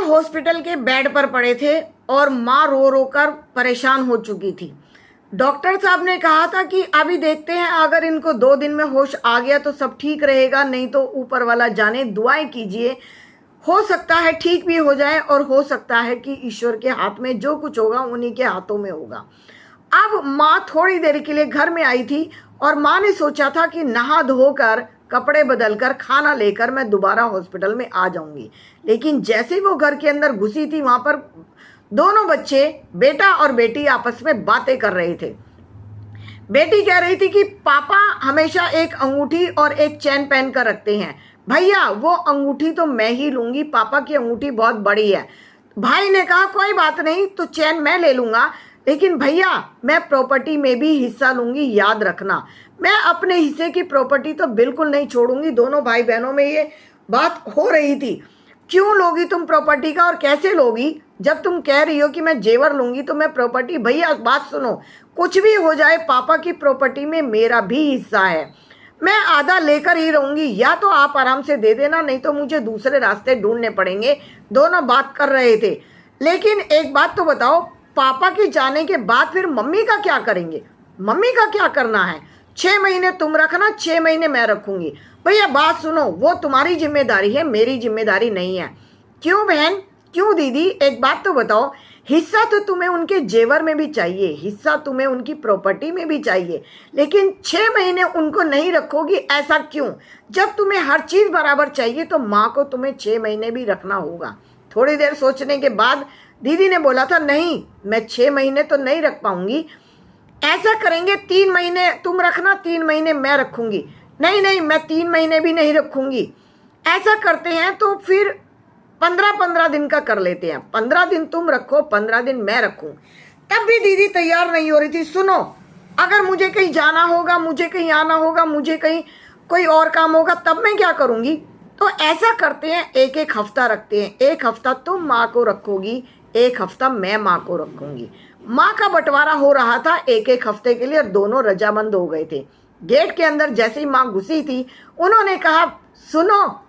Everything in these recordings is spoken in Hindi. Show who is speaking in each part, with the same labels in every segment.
Speaker 1: हॉस्पिटल के बेड पर पड़े थे और माँ रो रो कर परेशान हो चुकी थी। डॉक्टर साहब ने कहा था कि अभी देखते हैं, अगर इनको 2 दिन में होश आ गया तो सब ठीक रहेगा, नहीं तो ऊपर वाला जाने, दुआएं कीजिए। हो सकता है ठीक भी हो जाए और हो सकता है कि ईश्वर के हाथ में जो कुछ होगा उन्हीं के हाथों में होगा। अब माँ थोड़ी देर के लिए घर में आई थी और माँ ने सोचा था कि नहा धोकर कपड़े बदलकर खाना लेकर मैं दोबारा हॉस्पिटल में आ जाऊंगी। लेकिन जैसे ही वो घर के अंदर घुसी थी, वहां पर दोनों बच्चे, बेटा और बेटी, आपस में बातें कर रहे थे। बेटी कह रही थी कि पापा हमेशा एक अंगूठी और एक चैन पहन कर रखते हैं, भैया वो अंगूठी तो मैं ही लूंगी, पापा की अंगूठी बहुत बड़ी है। भाई ने कहा कोई बात नहीं, तो चैन मैं ले लूंगा, लेकिन भैया मैं प्रॉपर्टी में भी हिस्सा लूंगी, याद रखना। मैं अपने हिस्से की प्रॉपर्टी तो बिल्कुल नहीं छोड़ूंगी। दोनों भाई बहनों में ये बात हो रही थी। क्यों लोगी तुम प्रॉपर्टी का और कैसे लोगी? जब तुम कह रही हो कि मैं जेवर लूंगी तो मैं प्रॉपर्टी, भैया बात सुनो, कुछ भी हो जाए पापा की प्रॉपर्टी में मेरा भी हिस्सा है, मैं आधा लेकर ही रहूंगी, या तो आप आराम से दे देना, नहीं तो मुझे दूसरे रास्ते ढूंढने पड़ेंगे। दोनों बात कर रहे थे। लेकिन एक बात तो बताओ, पापा के जाने के बाद फिर मम्मी का क्या करेंगे? मम्मी का क्या करना है? 6 महीने तुम रखना, 6 महीने मैं रखूंगी। भैया बात सुनो, वो तुम्हारी जिम्मेदारी है, मेरी जिम्मेदारी नहीं है। क्यों बहन, क्यों दीदी? एक बात तो बताओ, हिस्सा तो तुम्हें उनके जेवर में भी चाहिए, हिस्सा तुम्हें उनकी प्रॉपर्टी में भी चाहिए, लेकिन 6 महीने उनको नहीं रखोगी, ऐसा क्यों? जब तुम्हें हर चीज बराबर चाहिए तो माँ को तुम्हें 6 महीने भी रखना होगा। थोड़ी देर सोचने के बाद दीदी ने बोला था, नहीं मैं 6 महीने तो नहीं रख पाऊंगी, ऐसा करेंगे 3 महीने तुम रखना, 3 महीने मैं रखूंगी। नहीं नहीं, मैं 3 महीने भी नहीं रखूंगी। ऐसा करते हैं तो फिर 15-15 दिन का कर लेते हैं, 15 दिन तुम रखो, 15 दिन मैं रखूं। तब भी दीदी तैयार नहीं हो रही थी। सुनो, अगर मुझे कहीं जाना होगा, मुझे कहीं आना होगा, मुझे कहीं कोई और काम होगा, तब मैं क्या करूंगी? तो ऐसा करते हैं, एक एक हफ्ता रखते हैं, एक हफ्ता तुम माँ को रखोगी, एक हफ्ता मैं माँ को रखूंगी। माँ का बंटवारा हो रहा था एक एक हफ्ते के लिए और दोनों रजामंद हो गए थे। गेट के अंदर जैसे ही माँ घुसी थी, उन्होंने कहा, सुनो,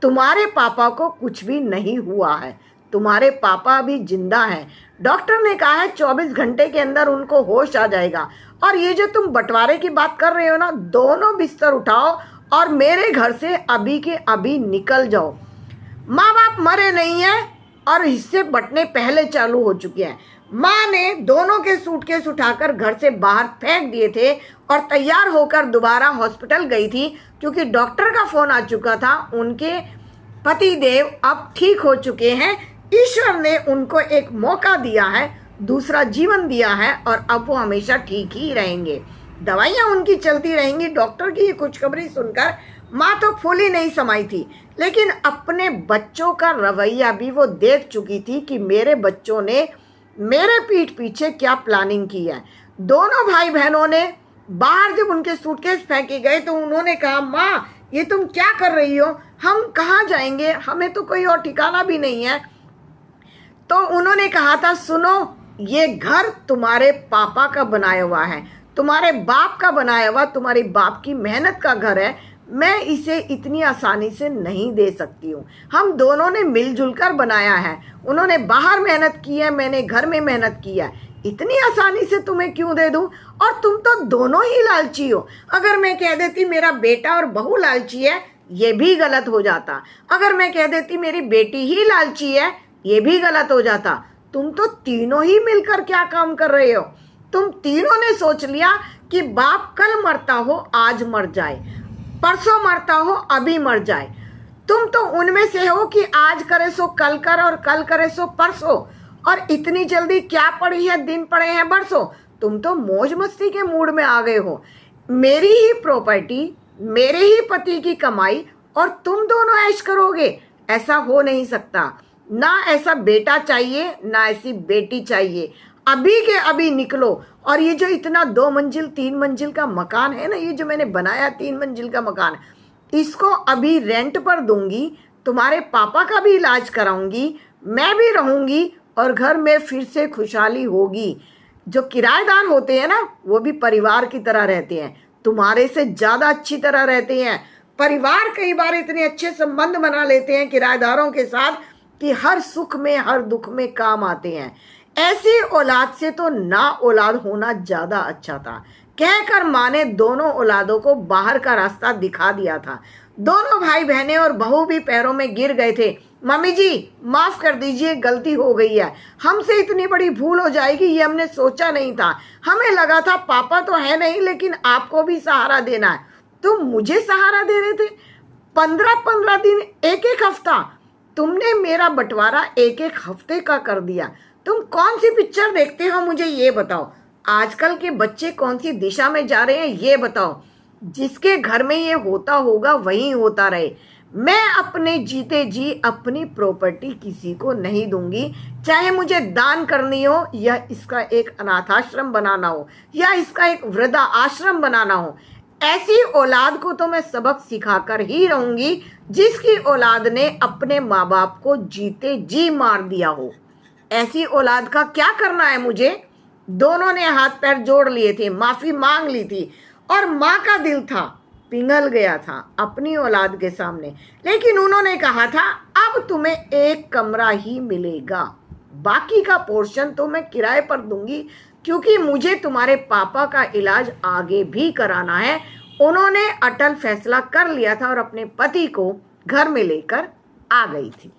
Speaker 1: तुम्हारे पापा को कुछ भी नहीं हुआ है, तुम्हारे पापा अभी जिंदा हैं। डॉक्टर ने कहा है 24 घंटे के अंदर उनको होश आ जाएगा। और ये जो तुम बंटवारे की बात कर रहे हो ना, दोनों बिस्तर उठाओ और मेरे घर से अभी के अभी निकल जाओ। माँ बाप मरे नहीं हैं और हिस्से बंटने पहले चालू हो चुके हैं। माँ ने दोनों के सूटकेस उठाकर घर से बाहर फेंक दिए थे और तैयार होकर दोबारा हॉस्पिटल गई थी, क्योंकि डॉक्टर का फोन आ चुका था, उनके पति देव अब ठीक हो चुके हैं। ईश्वर ने उनको एक मौका दिया है, दूसरा जीवन दिया है और अब वो हमेशा ठीक ही रहेंगे। दवाइयाँ उनकी चलती रहेंगी। डॉक्टर की ये खुशखबरी सुनकर माँ तो फूली नहीं समाई थी, लेकिन अपने बच्चों का रवैया भी वो देख चुकी थी कि मेरे बच्चों ने मेरे पीठ पीछे क्या प्लानिंग की है। दोनों भाई बहनों ने बाहर जब उनके सूटकेस फेंके गए तो उन्होंने कहा, माँ ये तुम क्या कर रही हो, हम कहाँ जाएंगे, हमें तो कोई और ठिकाना भी नहीं है। तो उन्होंने कहा था, सुनो, ये घर तुम्हारे पापा का बनाया हुआ है, तुम्हारे बाप का बनाया हुआ, तुम्हारी बाप की मेहनत का घर है, मैं इसे इतनी आसानी से नहीं दे सकती हूँ। हम दोनों ने मिलजुल कर बनाया है, उन्होंने बाहर मेहनत की है, मैंने घर में मेहनत की है, इतनी आसानी से तुम्हें क्यों दे दूँ? और तुम तो दोनों ही लालची हो। अगर मैं कह देती मेरा बेटा और बहू लालची है, ये भी गलत हो जाता। अगर मैं कह देती मेरी बेटी ही लालची है, ये भी गलत हो जाता। तुम तो तीनों ही मिलकर क्या काम कर रहे हो? तुम तीनों ने सोच लिया कि बाप कल मरता हो आज मर जाए, परसों मरता हो अभी मर जाए। तुम तो उनमें से हो कि आज करे सो कल कर और कल करे सो परसों, और इतनी जल्दी क्या पड़ी है, दिन पड़े हैं बरसों। तुम तो मौज मस्ती के मूड में आ गए हो। मेरी ही प्रॉपर्टी, मेरे ही पति की कमाई और तुम दोनों ऐश करोगे, ऐसा हो नहीं सकता। ना ऐसा बेटा चाहिए, ना ऐसी बेटी चाहिए। अभी के अभी निकलो। और ये जो इतना 2 मंजिल 3 मंजिल का मकान है ना, ये जो मैंने बनाया 3 मंजिल का मकान, इसको अभी रेंट पर दूंगी, तुम्हारे पापा का भी इलाज कराऊंगी, मैं भी रहूंगी और घर में फिर से खुशहाली होगी। जो किराएदार होते हैं ना, वो भी परिवार की तरह रहते हैं, तुम्हारे से ज़्यादा अच्छी तरह रहते हैं। परिवार कई बार इतने अच्छे संबंध बना लेते हैं किराएदारों के साथ कि हर सुख में हर दुख में काम आते हैं। ऐसी औलाद से तो ना औलाद होना ज्यादा अच्छा था। कहकर माँ ने दोनों औलादों को बाहर का रास्ता दिखा दिया था। दोनों भाई बहनें और बहू भी पैरों में गिर गए थे। मम्मी जी माफ कर दीजिए, गलती हो गई है, हमसे इतनी बड़ी भूल हो जाएगी ये हमने सोचा नहीं था। हमें लगा था पापा तो है नहीं लेकिन आपको भी सहारा देना है। तुम मुझे सहारा दे रहे थे 15-15 दिन, एक एक हफ्ता। तुमने मेरा बंटवारा एक एक हफ्ते का कर दिया। तुम कौन सी पिक्चर देखते हो मुझे ये बताओ। आजकल के बच्चे कौन सी दिशा में जा रहे हैं ये बताओ। जिसके घर में ये होता होगा वही होता रहे। मैं अपने जीते जी अपनी प्रॉपर्टी किसी को नहीं दूंगी, चाहे मुझे दान करनी हो या इसका एक अनाथाश्रम बनाना हो या इसका एक वृद्धा आश्रम बनाना हो। ऐसी औलाद को तो मैं सबक सिखाकर ही रहूंगी जिसकी औलाद ने अपने माँ बाप को जीते जी मार दिया हो। ऐसी औलाद का क्या करना है मुझे। दोनों ने हाथ पैर जोड़ लिए थे, माफी मांग ली थी और माँ का दिल था पिघल गया था अपनी औलाद के सामने। लेकिन उन्होंने कहा था अब तुम्हें एक कमरा ही मिलेगा, बाकी का पोर्शन तो मैं किराए पर दूंगी क्योंकि मुझे तुम्हारे पापा का इलाज आगे भी कराना है। उन्होंने अटल फैसला कर लिया था और अपने पति को घर में लेकर आ गई थी।